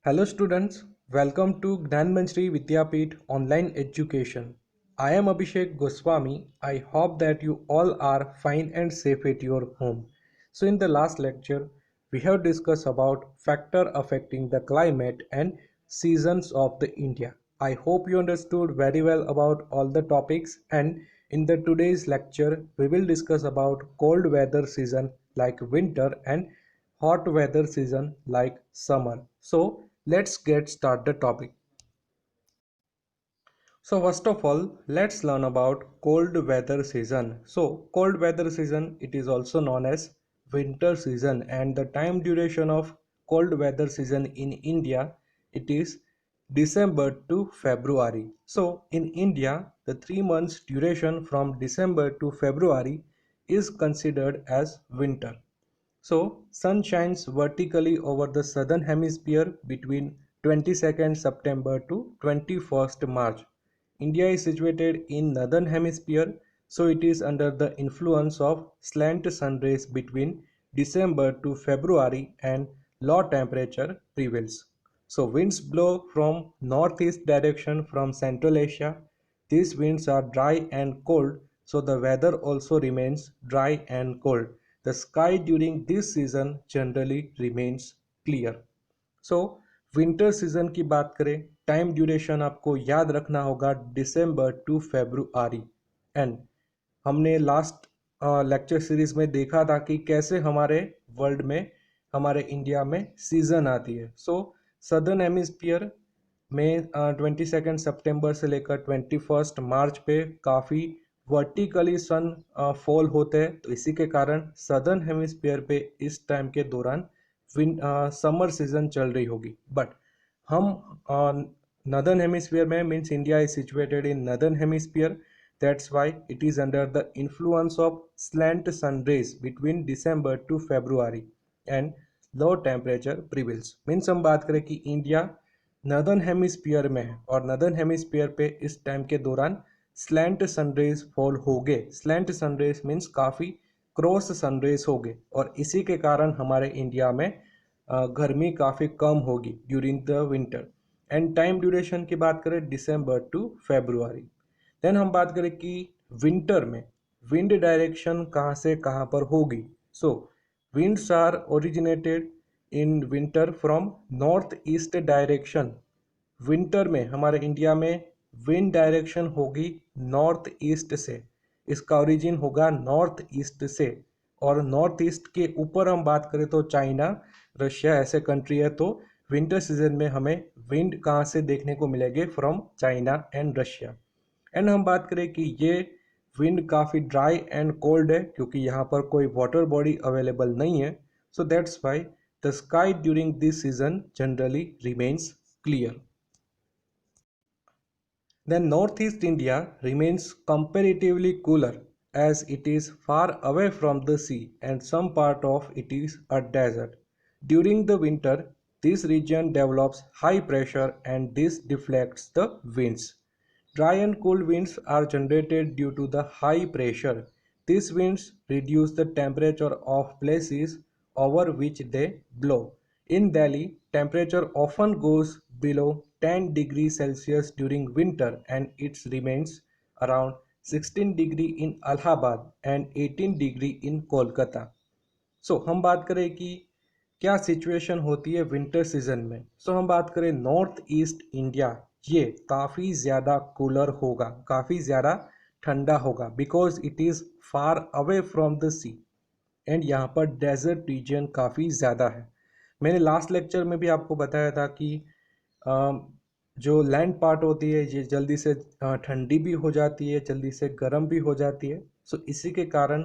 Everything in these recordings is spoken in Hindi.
Hello students, welcome to Gnanmanjri Vidyapeeth Online Education. I am Abhishek Goswami. I hope that you all are fine and safe at your home. So in the last lecture, we have discussed about factor affecting the climate and seasons of the India. I hope you understood very well about all the topics, and in the today's lecture we will discuss about cold weather season like winter and hot weather season like summer. So let's get start the topic. So first of all, let's learn about cold weather season. So cold weather season, it is also known as winter season, and the time duration of cold weather season in India, it is December to February. So in India, the 3 months duration from December to February is considered as winter. So, sun shines vertically over the southern hemisphere between 22nd September to 21st March. India is situated in northern hemisphere, so it is under the influence of slant sun rays between December to February and low temperature prevails. So winds blow from northeast direction from Central Asia. These winds are dry and cold, so the weather also remains dry and cold. The sky during this season generally remains clear. So winter season की बात करें, टाइम ड्यूरेशन आपको याद रखना होगा दिसंबर टू फेब्रुआरी। एंड हमने लास्ट लेक्चर सीरीज में देखा था कि कैसे हमारे वर्ल्ड में, हमारे इंडिया में सीजन आती है। सो सदर्न हेमिस्फीयर में 22 सितंबर से लेकर 21 मार्च पे काफ़ी वर्टिकली सन फॉल होते हैं, तो इसी के कारण सदर्न हेमिस्फीयर पे इस टाइम के दौरान समर सीजन चल रही होगी। बट हम नदर्न हेमिस्फीयर में, means India is situated in northern hemisphere, that's why it is under the influence of slant sun rays between December to February and low temperature prevails. Means हम बात करें कि इंडिया नदर्न हेमिस्फीयर में है और नदर्न हेमिस्फीयर पे इस टाइम के दौरान स्लैंट सनरेज फॉल हो गए। स्लैंट सनरेज मीन्स काफ़ी क्रॉस सनरेज हो गए, और इसी के कारण हमारे इंडिया में गर्मी काफ़ी कम होगी during the winter. And time duration की बात करें दिसंबर टू फेब्रुआरी। देन हम बात करें कि विंटर में विंड डायरेक्शन कहाँ से कहाँ पर होगी। सो winds are originated in winter from north east direction. Winter में हमारे इंडिया में विंड डायरेक्शन होगी नॉर्थ ईस्ट से, इसका ओरिजिन होगा नॉर्थ ईस्ट से। और नॉर्थ ईस्ट के ऊपर हम बात करें तो चाइना, रशिया ऐसे कंट्री है, तो विंटर सीजन में हमें विंड कहाँ से देखने को मिलेंगे, from China and Russia. And हम बात करें कि ये विंड काफ़ी ड्राई एंड कोल्ड है क्योंकि यहाँ पर कोई वाटर बॉडी अवेलेबल नहीं है। So that's why the sky during this season generally remains clear. Then northeast India remains comparatively cooler as it is far away from the sea and some part of it is a desert. During the winter, this region develops high pressure and this deflects the winds. Dry and cool winds are generated due to the high pressure. These winds reduce the temperature of places over which they blow. In Delhi, temperature often goes below 10 degrees Celsius during winter and it remains around 16 degree in Allahabad and 18 degree in Kolkata. सो हम बात करें कि क्या सिचुएशन होती है विंटर सीजन में। सो हम बात करें नॉर्थ ईस्ट इंडिया, ये काफ़ी ज़्यादा कूलर होगा, काफ़ी ज़्यादा ठंडा होगा, because it is far away from the sea and यहाँ पर डेजर्ट रीजन काफ़ी ज़्यादा है। मैंने लास्ट लेक्चर में भी आपको बताया था कि जो लैंड पार्ट होती है ये जल्दी से ठंडी भी हो जाती है, जल्दी से गर्म भी हो जाती है। सो इसी के कारण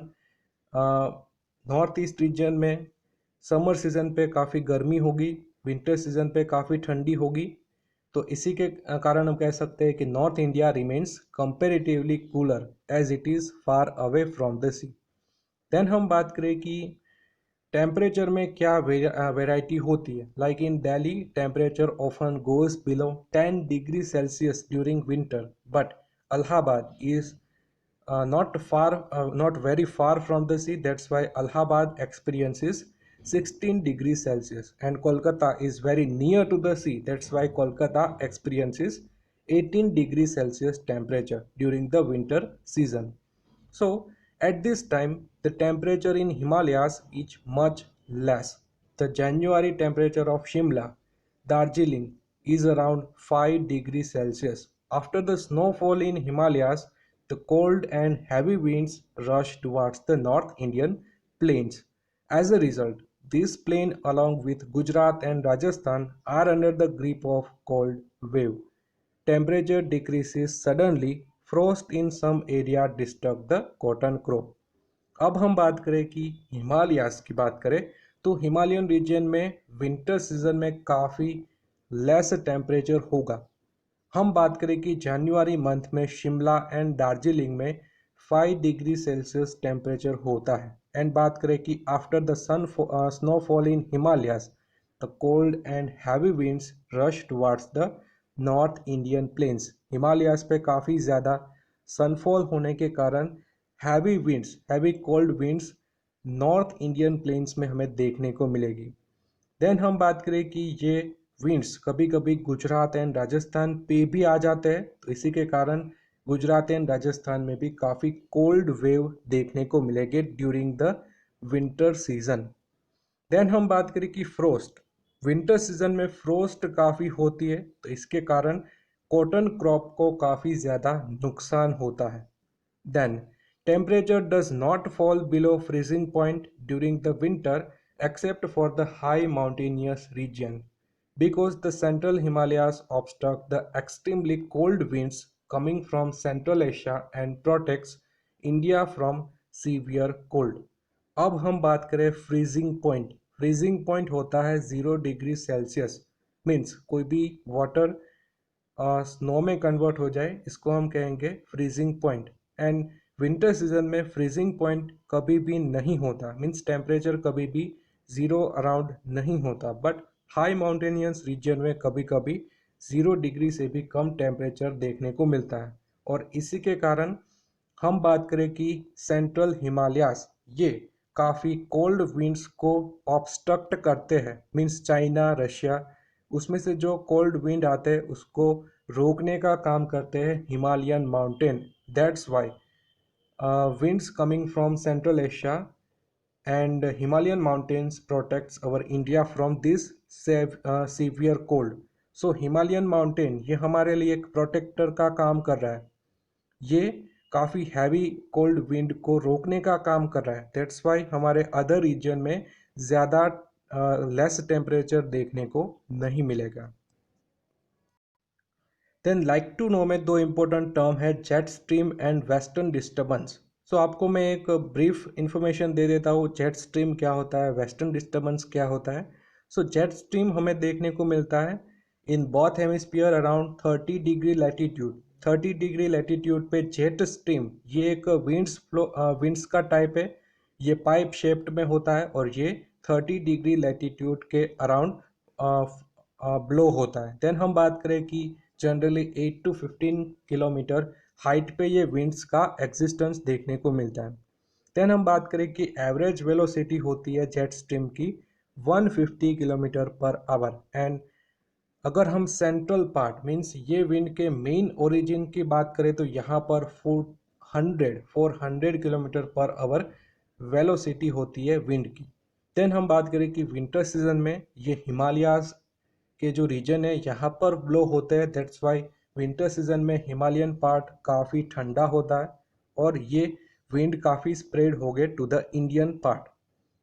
नॉर्थ ईस्ट रीजन में समर सीजन पे काफ़ी गर्मी होगी, विंटर सीजन पे काफ़ी ठंडी होगी। तो इसी के कारण हम कह सकते हैं कि north India remains comparatively cooler as it is far away from the sea. Then हम बात करें कि टेम्परेचर में क्या वेराइटी होती है। Like in Delhi temperature often goes below 10 degree Celsius during winter, but Allahabad is not very far from the sea. That's why Allahabad experiences 16 degrees Celsius, and Kolkata is very near to the sea. That's why Kolkata experiences 18 degrees Celsius temperature during the winter season. So at this time the temperature in Himalayas is much less. The January temperature of Shimla, Darjeeling is around 5 degrees Celsius. After the snowfall in Himalayas, the cold and heavy winds rush towards the North Indian plains. As a result, this plain along with Gujarat and Rajasthan are under the grip of cold wave. Temperature decreases suddenly, frost in some area disturb the cotton crop. अब हम बात करें कि हिमालयास की बात करें तो हिमालयन रीजन में विंटर सीजन में काफ़ी लेस टेम्परेचर होगा। हम बात करें कि जनवरी मंथ में शिमला एंड दार्जिलिंग में 5 डिग्री सेल्सियस टेम्परेचर होता है। एंड बात करें कि after the snowfall in Himalayas the cold and heavy winds rush towards the north Indian plains. Himalayas पे काफ़ी ज़्यादा सनफॉल होने के कारण heavy cold winds north Indian plains में हमें देखने को मिलेगी। देन हम बात करें कि ये विंड्स कभी कभी गुजरात एंड राजस्थान पे भी आ जाते हैं, तो इसी के कारण गुजरात एंड राजस्थान में भी काफ़ी कोल्ड वेव देखने को मिलेंगे during the winter season. Then हम बात करें कि फ्रोस्ट, विंटर सीजन में फ्रोस्ट काफ़ी होती है, तो इसके कारण कॉटन क्रॉप को काफ़ी ज़्यादा नुकसान होता है। Then, temperature does not fall below freezing point during the winter except for the high mountainous region because the central Himalayas obstruct the extremely cold winds coming from Central Asia and protects India from severe cold. अब हम बात करें फ्रीजिंग पॉइंट। फ्रीजिंग पॉइंट होता है 0 डिग्री सेल्सियस, मीन्स कोई भी वाटर स्नो में कन्वर्ट हो जाए, इसको हम कहेंगे freezing point. And winter season में फ्रीजिंग पॉइंट कभी भी नहीं होता, मीन्स टेम्परेचर कभी भी ज़ीरो अराउंड नहीं होता, बट हाई माउंटेनियस रीजन में कभी कभी 0 डिग्री से भी कम टेम्परेचर देखने को मिलता है। और इसी के कारण हम बात करें कि सेंट्रल हिमालयास ये काफ़ी कोल्ड विंड्स को ऑब्स्ट्रक्ट करते हैं, मीन्स चाइना रशिया उसमें से जो कोल्ड विंड आते हैं उसको रोकने का काम करते हैं Himalayan mountain. That's why winds coming from Central Asia and Himalayan mountains protects our India from this severe cold. So Himalayan mountain ये हमारे लिए एक प्रोटेक्टर का काम कर रहा है, ये काफ़ी हैवी कोल्ड विंड को रोकने का काम कर रहा है। दैट्स वाई हमारे अदर रीजन में ज़्यादा लेस टेम्परेचर देखने को नहीं मिलेगा। देन लाइक टू नो में दो इम्पोर्टेंट टर्म है jet stream and western disturbance. So आपको मैं एक ब्रीफ इंफॉर्मेशन दे देता हूँ, जेट स्ट्रीम क्या होता है, वेस्टर्न डिस्टर्बेंस क्या होता है। सो जेट स्ट्रीम हमें देखने को मिलता है in both hemisphere around 30 degree latitude. 30 degree latitude पे जेट स्ट्रीम ये एक विंड्स का टाइप है, ये पाइप शेप्ड में होता है और ये 30 डिग्री लैटिट्यूड के अराउंड ब्लो होता है। देन हम बात करें कि जनरली 8 to 15 किलोमीटर हाइट पे ये विंड्स का एग्जिस्टेंस देखने को मिलता है। देन हम बात करें कि एवरेज वेलोसिटी होती है जेट स्ट्रीम की 150 किलोमीटर पर आवर। एंड अगर हम सेंट्रल पार्ट मीन्स ये विंड के मेन ओरिजिन की बात करें तो यहाँ पर 400 किलोमीटर पर आवर वेलोसिटी होती है विंड की। देन हम बात करें कि विंटर सीजन में ये हिमालयाज के जो रीजन है यहाँ पर ब्लो होते हैं, दैट्स वाई विंटर सीजन में हिमालयन पार्ट काफ़ी ठंडा होता है और ये विंड काफ़ी स्प्रेड हो गए to the Indian part.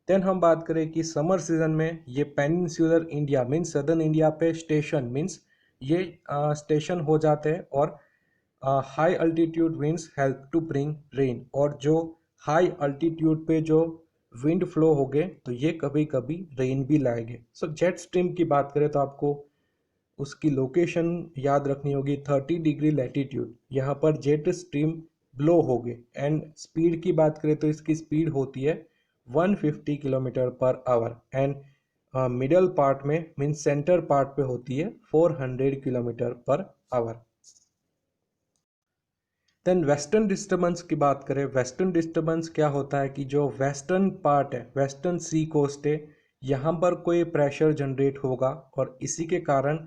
Then हम बात करें कि समर सीजन में ये peninsular India means southern India पे स्टेशन मीन्स ये स्टेशन हो जाते हैं और high altitude winds help to bring rain, और जो हाई अल्टीट्यूड पे जो विंड फ्लो हो गए तो ये कभी कभी रेन भी लाएंगे। सो जेट स्ट्रीम की बात करें तो आपको उसकी लोकेशन याद रखनी होगी 30 डिग्री लैटिट्यूड, यहाँ पर जेट स्ट्रीम ब्लो हो गए। एंड स्पीड की बात करें तो इसकी स्पीड होती है 150 kilometre per hour. And middle part में मीन सेंटर पार्ट पे होती है 400 kilometre per hour. Then western disturbance की बात करें, वेस्टर्न डिस्टर्बेंस क्या होता है कि जो वेस्टर्न पार्ट है, वेस्टर्न सी कोस्ट है, यहाँ पर कोई प्रेशर जनरेट होगा और इसी के कारण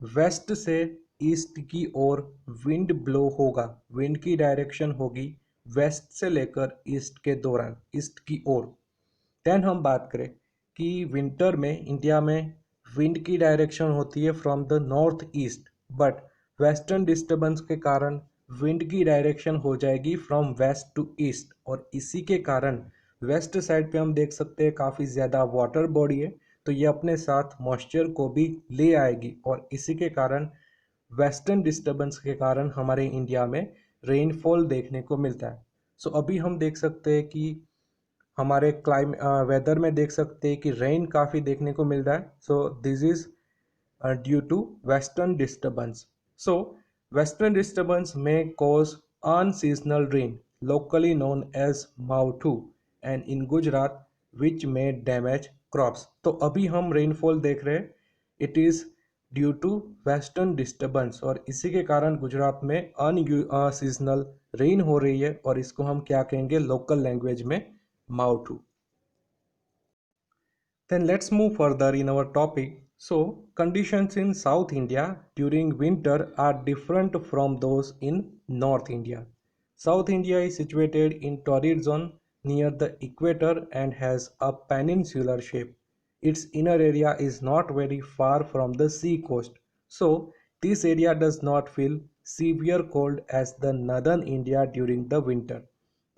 वेस्ट से ईस्ट की ओर विंड ब्लो होगा। विंड की डायरेक्शन होगी वेस्ट से लेकर ईस्ट के दौरान, ईस्ट की ओर। देन हम बात करें कि विंटर में इंडिया में विंड की डायरेक्शन होती है from the north east, but western disturbance के कारण विंड की डायरेक्शन हो जाएगी फ्रॉम वेस्ट टू ईस्ट, और इसी के कारण वेस्ट साइड पे हम देख सकते हैं काफ़ी ज़्यादा वाटर बॉडी है, तो ये अपने साथ मॉइस्चर को भी ले आएगी, और इसी के कारण वेस्टर्न डिस्टर्बेंस के कारण हमारे इंडिया में रेनफॉल देखने को मिलता है। सो अभी हम देख सकते हैं कि हमारे वेदर में देख सकते हैं कि रेन काफ़ी देखने को मिल रहा है। So this is due to western disturbance. So western disturbance में cause unseasonal rain locally known as Mauthu and in Gujarat which may damage crops। तो अभी हम रेनफॉल देख रहे हैं, it is due to western disturbance, और इसी के कारण गुजरात में अनसीजनल रेन हो रही है, और इसको हम क्या कहेंगे लोकल लैंग्वेज में माउथू। Then let's move further in our topic. So, conditions in South India during winter are different from those in North India. South India is situated in torrid zone near the equator and has a peninsular shape. Its inner area is not very far from the sea coast, so this area does not feel severe cold as the northern India during the winter.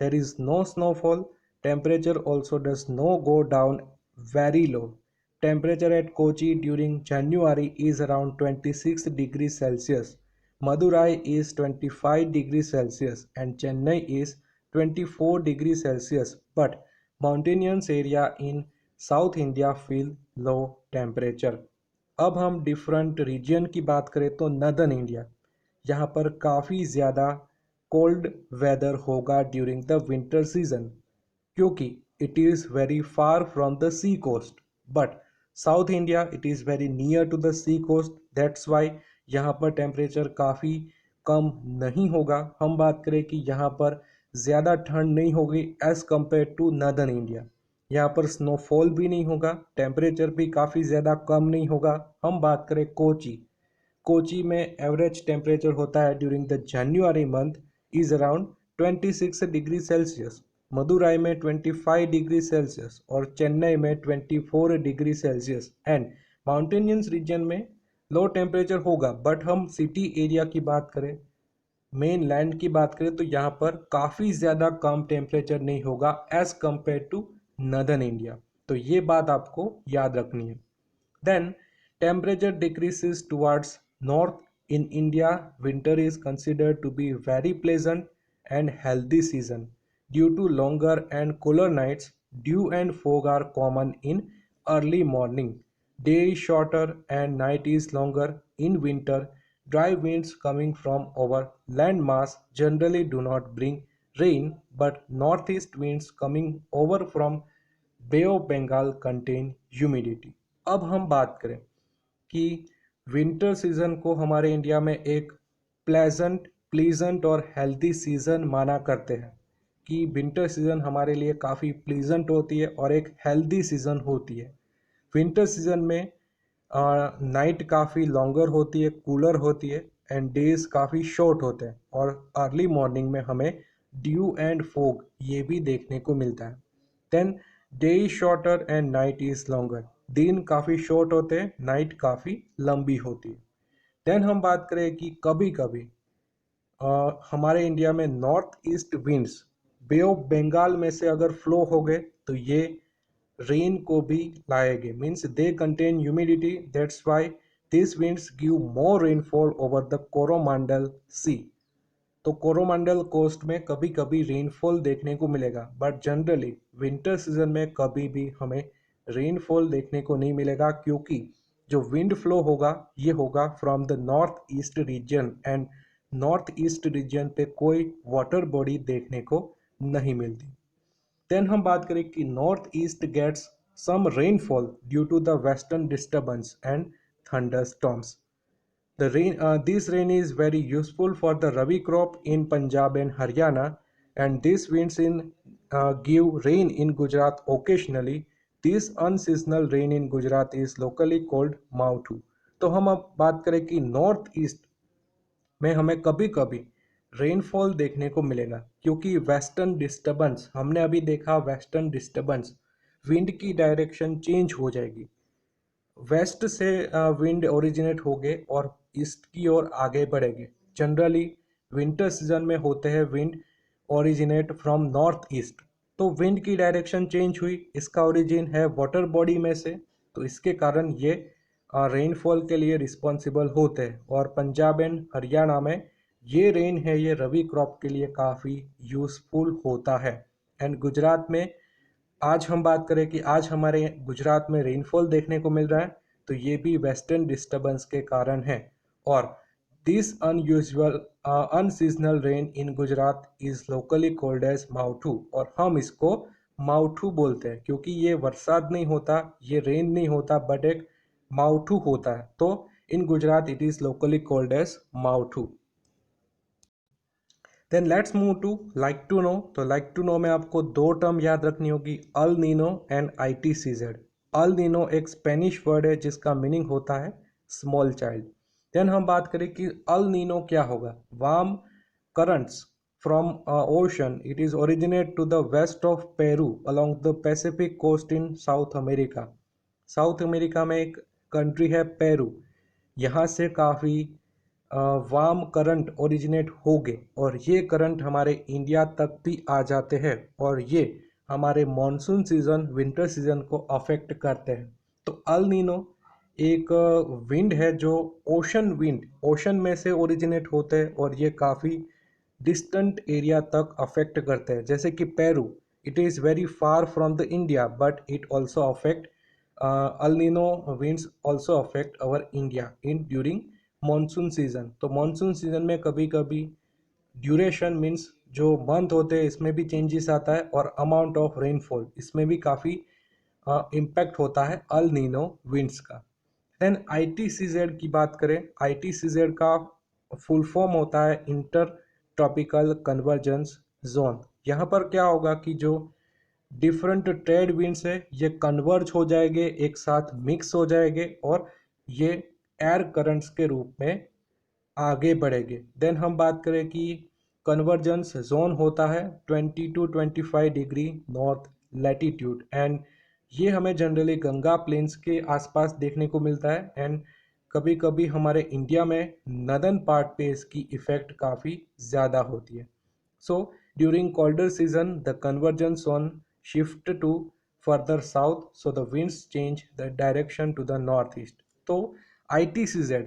There is no snowfall. Temperature also does not go down very low. Temperature at Kochi during January is around 26 degrees Celsius. Madurai is 25 degrees Celsius and Chennai is 24 degrees Celsius. But mountainous area in South India feel low temperature. अब हम डिफरेंट रीजन की बात करें तो नदर्न इंडिया, यहाँ पर काफ़ी ज़्यादा कोल्ड वेदर होगा ड्यूरिंग द विंटर सीजन, क्योंकि it is very far from the sea coast. But south India it is very near to the sea coast, that's why यहाँ पर टेम्परेचर काफ़ी कम नहीं होगा। हम बात करें कि यहाँ पर ज़्यादा ठंड नहीं होगी as compare to northern India. यहाँ पर स्नोफॉल भी नहीं होगा, टेम्परेचर भी काफ़ी ज़्यादा कम नहीं होगा। हम बात करें कोची, कोची में एवरेज टेम्परेचर होता है during the January month is around 26 degree Celsius, Madurai में 25 डिग्री सेल्सियस और चेन्नई में 24 degree Celsius. And mountainous region में लो टेम्परेचर होगा, बट हम सिटी एरिया की बात करें, मेन लैंड की बात करें तो यहाँ पर काफ़ी ज़्यादा कम टेम्परेचर नहीं होगा as compare to northern India, तो ये बात आपको याद रखनी है। Then temperature decreases towards north. In India, winter is considered to be very pleasant and healthy season. Due to longer and cooler nights, dew and fog are common in early morning. Day is shorter and night is longer. In winter, dry winds coming from over land mass generally do not bring rain, but northeast winds coming over from Bay of Bengal contain humidity. अब हम बात करें कि विंटर सीजन को हमारे इंडिया में एक प्लीजेंट और हेल्दी सीजन माना करते हैं, कि विंटर सीजन हमारे लिए काफ़ी प्लीजेंट होती है और एक हेल्दी सीजन होती है। विंटर सीजन में नाइट काफ़ी लॉन्गर होती है, कूलर होती है, एंड डेज काफ़ी शॉर्ट होते हैं, और अर्ली मॉर्निंग में हमें ड्यू एंड फोग ये भी देखने को मिलता है। Then day is shorter and night is longer, दिन काफ़ी शॉर्ट होते हैं, नाइट काफ़ी लंबी होती है। देन हम बात करें कि कभी कभी हमारे इंडिया में north east winds bay of Bengal में से अगर फ्लो हो गए तो ये रेन को भी लाएंगे, means they contain humidity, that's why this winds give more rainfall over the Coromandel sea. तो कोरोमंडल कोस्ट में कभी कभी रेनफॉल देखने को मिलेगा, बट जनरली विंटर सीजन में कभी भी हमें रेनफॉल देखने को नहीं मिलेगा, क्योंकि जो विंड फ्लो होगा ये होगा from the north east region, and north east region पे कोई वाटर बॉडी देखने को नहीं मिलती। देन हम बात करें कि north east gets some rainfall due to the western disturbance and thunderstorms. This rain is very useful for the rabi crop in Punjab and Haryana, and these winds give rain in Gujarat occasionally. This unseasonal rain in Gujarat is locally called मावठू। तो हम अब बात करें कि नॉर्थ ईस्ट में हमें कभी कभी रेनफॉल देखने को मिलेगा, क्योंकि वेस्टर्न डिस्टर्बेंस, हमने अभी देखा वेस्टर्न डिस्टर्बेंस, विंड की डायरेक्शन चेंज हो जाएगी। वेस्ट से विंड ओरिजिनेट होंगे और ईस्ट की ओर आगे बढ़ेंगे। जनरली विंटर सीजन में होते हैं wind originate from north east. तो विंड की डायरेक्शन चेंज हुई, इसका ओरिजिन है वाटर बॉडी में से, तो इसके कारण ये रेनफॉल के लिए रिस्पॉन्सिबल होते हैं। और पंजाब एंड हरियाणा में ये रेन है, ये रबी क्रॉप के लिए काफ़ी यूज़फुल होता है। एंड गुजरात में आज हम बात करें कि आज हमारे गुजरात में रेनफॉल देखने को मिल रहा है, तो ये भी वेस्टर्न डिस्टर्बेंस के कारण है। और this unusual unseasonal rain in Gujarat is locally called as मावठू, और हम इसको मावठू बोलते हैं क्योंकि ये बरसात नहीं होता, ये रेन नहीं होता, बट एक मावठू होता है। तो in Gujarat it is locally called as मावठू। Then let's move to like to know. तो लाइक टू नो में आपको दो टर्म याद रखनी होगी, El Nino and ITCZ। El Nino एक स्पेनिश वर्ड है जिसका मीनिंग होता है स्मॉल चाइल्ड। देन हम बात करें कि अल नीनो क्या होगा। Warm currents from ocean, it is originate to the west of Peru along the Pacific coast in South America. South America में एक कंट्री है पेरू, यहाँ से काफ़ी वार्म करंट ओरिजिनेट हो गए और ये करंट हमारे इंडिया तक भी आ जाते हैं, और ये हमारे मॉनसून सीज़न विंटर सीज़न को अफेक्ट करते हैं। तो अल नीनो एक विंड है जो ओशन विंड, ओशन में से ओरिजिनेट होते हैं और ये काफ़ी डिस्टेंट एरिया तक अफेक्ट करते हैं। जैसे कि Peru, it is very far from the India but it also affect, El Nino winds also affect our India in during monsoon season. तो मानसून सीजन में कभी कभी ड्यूरेशन मीन्स जो मंथ होते हैं इसमें भी चेंजेस आता है, और अमाउंट ऑफ रेनफॉल इसमें भी काफ़ी इम्पैक्ट होता है अल नीनो विंड्स का। देन ITCZ की बात करें, ITCZ का फुल फॉर्म होता है इंटर ट्रॉपिकल कन्वर्जेंस जोन। यहाँ पर क्या होगा कि जो डिफरेंट ट्रेड विंड्स है ये कन्वर्ज हो जाएंगे, एक साथ मिक्स हो जाएंगे और ये एयर करंट्स के रूप में आगे बढ़ेंगे। देन हम बात करें कि कन्वर्जेंस जोन होता है 20 to 25 degree north latitude, and ये हमें जनरली गंगा प्लेन्स के आसपास देखने को मिलता है। एंड कभी कभी हमारे इंडिया में नदर्न पार्ट पे इसकी इफ़ेक्ट काफ़ी ज़्यादा होती है। So during colder season, the convergence zone shift to further south, so the winds change the direction to the northeast. तो ITCZ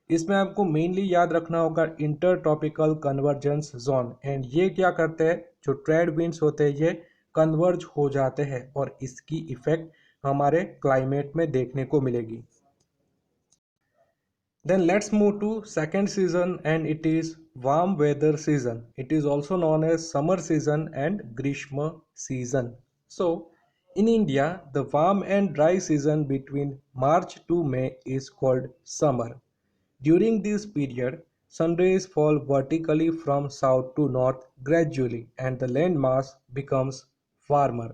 इसमें आपको मेनली याद रखना होगा inter tropical convergence zone. And ये क्या करते हैं, जो ट्रेड विंड्स होते हैं ये कन्वर्ज हो जाते हैं और इसकी इफेक्ट हमारे क्लाइमेट में देखने को मिलेगी। Then let's move to second season, and it is warm weather season. It is also known as summer season and Grishma season. So in India, the warm and dry season between March to May is called summer. During this period, sun rays fall vertically from south to north gradually and the land mass becomes warmer.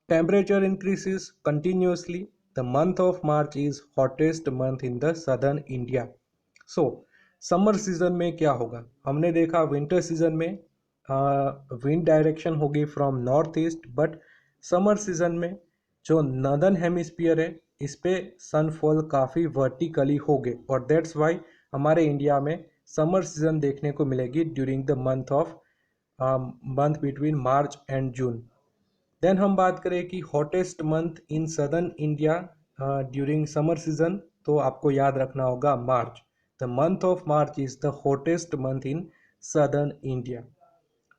Temperature increases continuously. The month of March is hottest month in the southern India. So summer season में क्या होगा, हमने देखा विंटर सीजन में विंड डायरेक्शन होगी from north east, but summer season में जो नदर्न हेमिस्फीयर है इस पे सनफॉल काफ़ी वर्टिकली हो गए, और दैट्स वाई हमारे इंडिया में समर सीजन देखने को मिलेगी during the month between March and June. Then हम बात करें कि hottest month in southern India during summer season, तो आपको याद रखना होगा March. The month of March is the hottest month in southern India.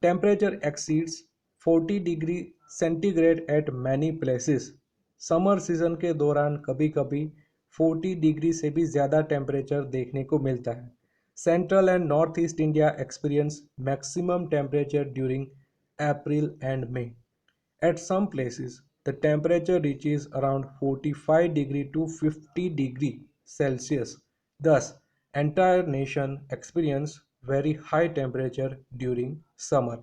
Temperature exceeds 40 degree centigrade at many places. Summer season के दौरान कभी कभी 40 डिग्री से भी ज़्यादा टेम्परेचर देखने को मिलता है। Central and north east India experience maximum temperature during April and May. At some places, the temperature reaches around 45 degree to 50 degree Celsius. Thus, entire nation experience very high temperature during summer.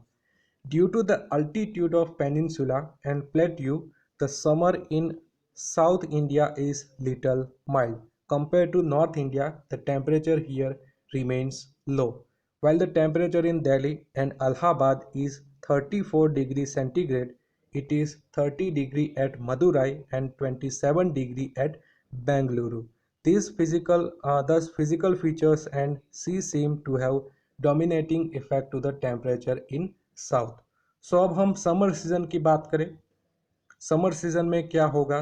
Due to the altitude of peninsula and plateau, the summer in South India is little mild. Compared to North India, the temperature here remains low. While the temperature in Delhi and Allahabad is 34 degrees centigrade, it is 30 degree at Madurai and 27 degree at Bangalore. Thus physical features and sea seem to have dominating effect to the temperature in south. So अब हम समर सीजन की बात करें। समर सीजन में क्या होगा,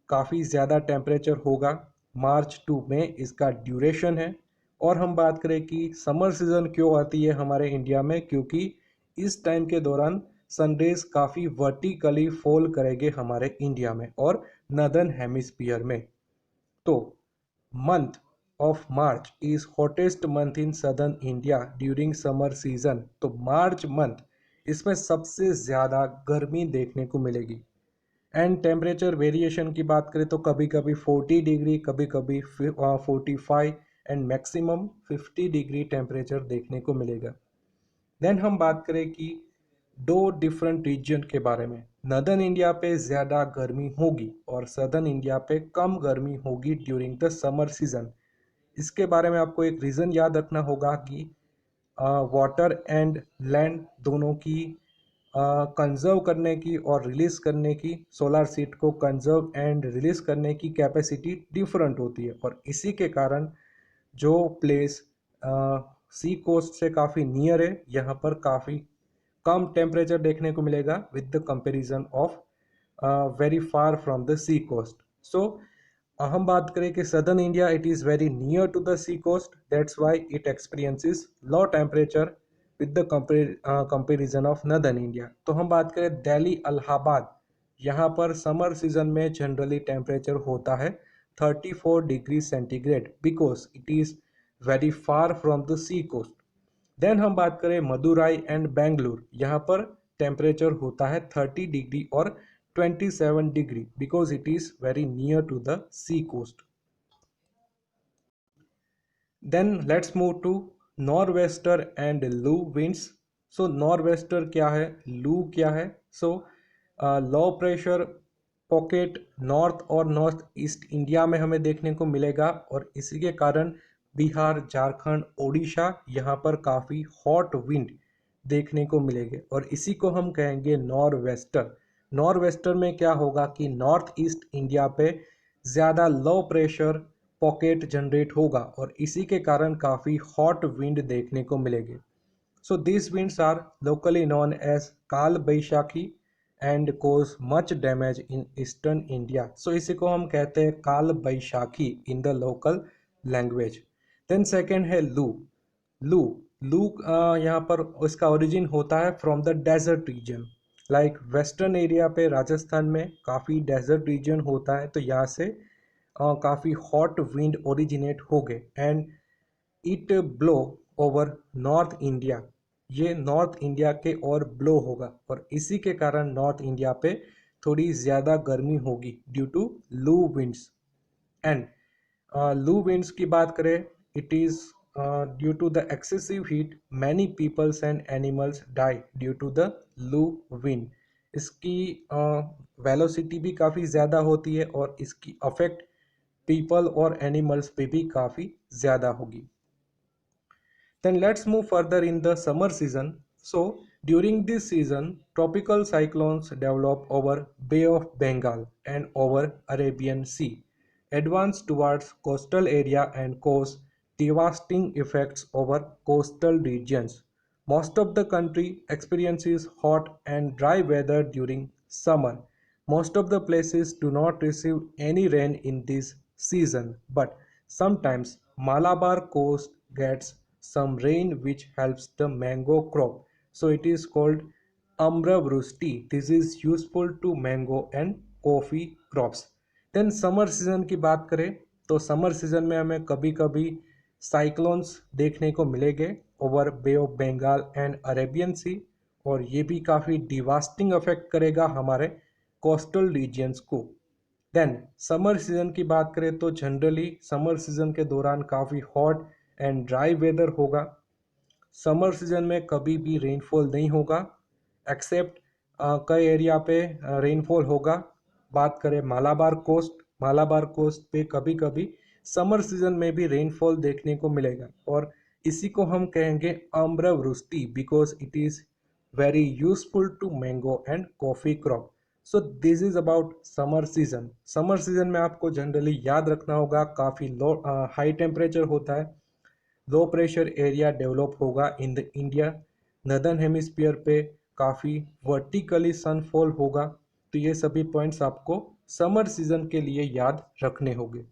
काफ़ी ज़्यादा टेम्परेचर होगा, मार्च टू में इसका ड्यूरेशन है। और हम बात करें कि समर सीजन क्यों आती है हमारे इंडिया में, क्योंकि इस टाइम के दौरान सनरेज काफ़ी वर्टिकली फॉल करेंगे हमारे इंडिया में और नदर्न हेमिस्फीयर में। तो month of March is hottest month in southern India during summer season। तो मार्च मंथ इसमें सबसे ज़्यादा गर्मी देखने को मिलेगी। एंड टेम्परेचर वेरिएशन की बात करें तो कभी कभी 40 डिग्री, कभी कभी 45 एंड मैक्सिमम 50 डिग्री टेम्परेचर देखने को मिलेगा। देन हम बात करें कि दो डिफरेंट रीजन के बारे में। नदर्न इंडिया पे ज़्यादा गर्मी होगी और सदर्न इंडिया पे कम गर्मी होगी ड्यूरिंग द समर सीजन। इसके बारे में आपको एक रीज़न याद रखना होगा कि वाटर एंड लैंड दोनों की कंजर्व करने की और रिलीज़ करने की, सोलर सीट को कंजर्व एंड रिलीज़ करने की कैपेसिटी डिफरेंट होती है। और इसी के कारण जो प्लेस सी कोस्ट से काफ़ी नियर है, यहाँ पर काफ़ी कम टेम्परेचर देखने को मिलेगा with the comparison of very far from the sea coast. So हम बात करें कि southern India it is very near to the sea coast, that's why it experiences low temperature with the comparison of northern India. तो हम बात करें दिल्ली इलाहाबाद, यहाँ पर समर सीजन में जनरली टेम्परेचर होता है 34 degree centigrade because it is very far from the sea coast. Then हम बात करें मदुराई एंड बेंगलुरु, यहाँ पर टेम्परेचर होता है 30 डिग्री और 27 degree because it is very near to the sea coast. Then let's move to norwester and loo winds. So norwester क्या है, लू क्या है? So low pressure pocket north और नॉर्थ ईस्ट इंडिया में हमें देखने को मिलेगा और इसी के कारण बिहार, झारखंड, ओडिशा यहाँ पर काफ़ी हॉट विंड देखने को मिलेंगे और इसी को हम कहेंगे नॉर्वेस्टर। नॉर्वेस्टर में क्या होगा कि नॉर्थ ईस्ट इंडिया पे ज़्यादा लो प्रेशर पॉकेट जनरेट होगा और इसी के कारण काफ़ी हॉट विंड देखने को मिलेंगे। So this winds are locally known as काल Baisakhi and cause much damage in eastern India। So इसी को हम कहते हैं काल Baisakhi in the local language। Then second है लू। लू लू यहाँ पर इसका ओरिजिन होता है from the desert region, like western area पे राजस्थान में काफ़ी डेजर्ट रीजन होता है, तो यहाँ से काफ़ी हॉट विंड ओरिजिनेट हो गए and it blow over north India. ये नॉर्थ इंडिया के और ब्लो होगा और इसी के कारण नॉर्थ इंडिया पे थोड़ी ज़्यादा गर्मी होगी due to loo winds. And loo winds की बात करें, it is due to the excessive heat many peoples and animals die due to the loo wind. इसकी वेलोसिटी भी काफ़ी ज़्यादा होती है और इसकी अफेक्ट पीपल और एनिमल्स पे भी काफ़ी ज़्यादा होगी। Then let's move further in the summer season. So during this season, tropical cyclones develop over Bay of Bengal and over Arabian Sea, advance towards coastal area and cause devastating effects over coastal regions. Most of the country experiences hot and dry weather during summer. Most of the places do not receive any rain in this season, but sometimes Malabar coast gets some rain which helps the mango crop. So it is called Amra Vrushti. This is useful to mango and coffee crops. Then summer season की बात करें तो समर सीज़न में हमें कभी कभी साइक्लोन्स देखने को मिलेंगे over bay of Bengal and Arabian sea और ये भी काफ़ी डिवास्टिंग अफेक्ट करेगा हमारे कोस्टल रीजियंस को। देन समर सीज़न की बात करें तो जनरली समर सीज़न के दौरान काफ़ी हॉट एंड ड्राई वेदर होगा। समर सीज़न में कभी भी रेनफॉल नहीं होगा एक्सेप्ट कई एरिया पे रेनफॉल होगा बात करें मालाबार कोस्ट पे कभी कभी समर सीजन में भी रेनफॉल देखने को मिलेगा, और इसी को हम कहेंगे आम्रवृष्टि, because it is very useful to mango and coffee crop. So this is about summer season. Summer season में आपको जनरली याद रखना होगा काफ़ी लो हाई टेम्परेचर होता है, लो प्रेशर एरिया डेवलप होगा in the India, northern hemisphere पे काफ़ी वर्टिकली सनफॉल होगा। तो ये सभी पॉइंट्स आपको समर सीजन के लिए याद रखने होंगे।